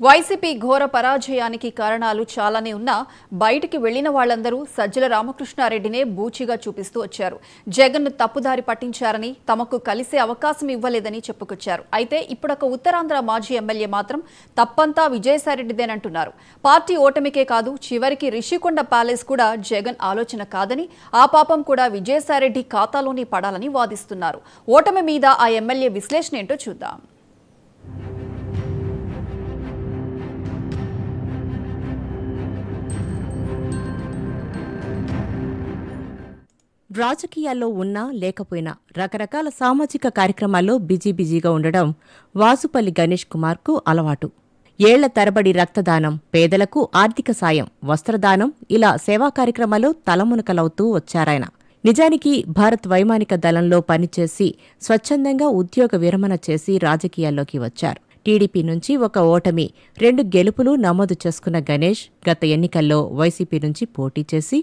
YCP ఘోర పరాజయానికి కారణాలు చాలానే ఉన్నా బయటికి వెళ్లిన వాళ్లందరూ సజ్జల రామకృష్ణారెడ్డినే బూచిగా చూపిస్తూ వచ్చారు. జగన్ను తప్పుదారి పట్టించారని, తమకు కలిసే అవకాశం ఇవ్వలేదని చెప్పుకొచ్చారు. అయితే ఇప్పుడొక ఉత్తరాంధ్ర మాజీ ఎమ్మెల్యే మాత్రం తప్పంతా విజయసాయిరెడ్డిదేనంటున్నారు. పార్టీ ఓటమికే కాదు, చివరికి రిషికొండ ప్యాలెస్ కూడా జగన్ ఆలోచన కాదని, ఆ పాపం కూడా విజయసాయిరెడ్డి ఖాతాలోనే పడాలని వాదిస్తున్నారు. ఓటమి మీద ఆ ఎమ్మెల్యే విశ్లేషణ ఏంటో చూద్దాం. రాజకీయాల్లో ఉన్నా లేకపోయినా రకరకాల సామాజిక కార్యక్రమాల్లో బిజీగా ఉండడం వాసుపల్లి గణేష్ కుమార్కు అలవాటు. ఏళ్ల తరబడి రక్తదానం, పేదలకు ఆర్థిక సాయం, వస్త్రదానం ఇలా సేవా కార్యక్రమాల్లో తలమునకలవుతూ వచ్చారాయన. నిజానికి భారత్ వైమానిక దళంలో పనిచేసి స్వచ్ఛందంగా ఉద్యోగ విరమణ చేసి రాజకీయాల్లోకి వచ్చారు. టీడీపీ నుంచి ఒక ఓటమి, 2 గెలుపులు నమోదు చేసుకున్న గణేష్ గత ఎన్నికల్లో వైసీపీ నుంచి పోటీ చేసి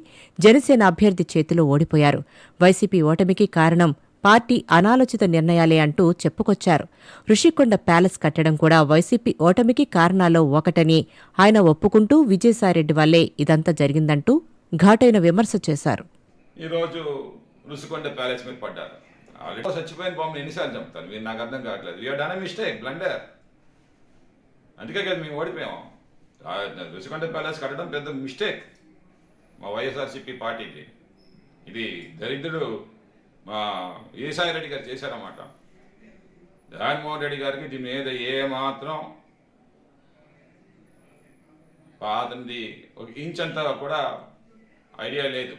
జనసేన అభ్యర్థి చేతిలో ఓడిపోయారు. వైసీపీ ఓటమికి కారణం పార్టీ అనాలోచిత నిర్ణయాలే అంటూ చెప్పుకొచ్చారు. ఋషికొండ ప్యాలెస్ కట్టడం కూడా వైసీపీ ఓటమికి కారణాల్లో ఒకటని ఆయన ఒప్పుకుంటూ విజయసాయిరెడ్డి వల్లే ఇదంతా జరిగిందంటూ ఘాటైన విమర్శ చేశారు. ఈరోజు ఋషికొండ ప్యాలెస్ మీద పడ్డారు. చచ్చిపోయిన బాంబుని ఎన్నిసార్లు చంపుతారు? మీరు నాకు అర్థం కావట్లేదు. We're done mistake, blunder. అందుకే కదా మేము ఓడిపోయాము. ఋషికొండ ప్యాలెస్ కట్టడం పెద్ద మిస్టేక్ మా వైఎస్ఆర్సీపీ పార్టీకి. ఇది దరిద్రుడు మా విజయసాయిరెడ్డి గారు చేశారన్నమాట. జగన్మోహన్ రెడ్డి గారికి దీని మీద ఏమాత్రం అతనిది ఒక ఇంచ్ అంతా కూడా ఐడియా లేదు.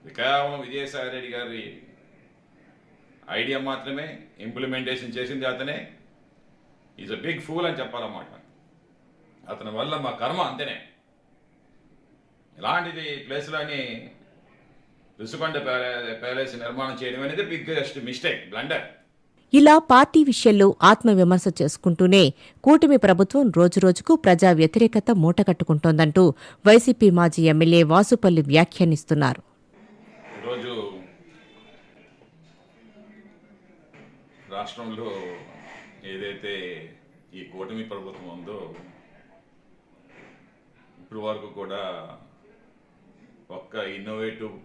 ఇది కేవలం విజయసాయిరెడ్డి గారి ఐడియా మాత్రమే, ఇంప్లిమెంటేషన్ చేసింది అతనే. ఈజ్ అ బిగ్ ఫూల్ అని చెప్పాలన్నమాట. అతని వల్ల మా కర్మ అంతేనే. ఇలాంటిది ప్లేస్లోని ఋషికొండ ప్యాలెస్ నిర్మాణం చేయడం అనేది బిగ్గెస్ట్ మిస్టేక్, బ్లండర్. ఇలా పార్టీ విషయంలో ఆత్మవిమర్శ చేసుకుంటూనే కూటమి ప్రభుత్వం రోజురోజుకు ప్రజా వ్యతిరేకత మూటకట్టుకుంటోందంటూ వైసీపీ మాజీ ఎమ్మెల్యే వాసుపల్లి వ్యాఖ్యానిస్తున్నారు. ఈరోజు రాష్ట్రంలో ఏదైతే ఈ కూటమి ప్రభుత్వం ఉందో ఇప్పటి వరకు కూడా ఒక్క ఇన్నోవేటివ్,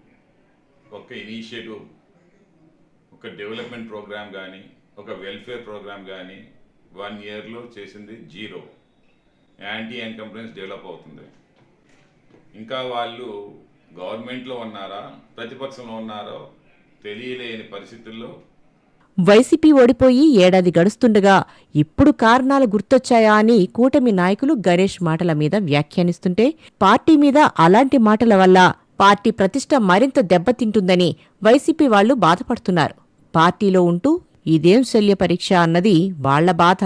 ఒక్క ఇనిషియేటివ్, ఒక డెవలప్మెంట్ ప్రోగ్రామ్ కానీ, ఒక వెల్ఫేర్ ప్రోగ్రామ్ కానీ 1 ఇయర్లో చేసింది జీరో. యాంటీ ఇన్కంప్లెన్స్ డెవలప్ అవుతుంది. ఇంకా వాళ్ళు గవర్నమెంట్లో ఉన్నారా, ప్రతిపక్షంలో ఉన్నారో తెలియలేని పరిస్థితుల్లో వైసీపీ ఓడిపోయి ఏడాది గడుస్తుండగా ఇప్పుడు కారణాలు గుర్తొచ్చాయా అని కూటమి నాయకులు గణేష్ మాటల మీద వ్యాఖ్యానిస్తుంటే, పార్టీ మీద అలాంటి మాటల వల్ల పార్టీ ప్రతిష్ట మరింత దెబ్బతింటుందని వైసీపీ వాళ్లు బాధపడుతున్నారు. పార్టీలో ఉంటూ ఇదేం శల్య పరీక్ష అన్నది వాళ్ల బాధ.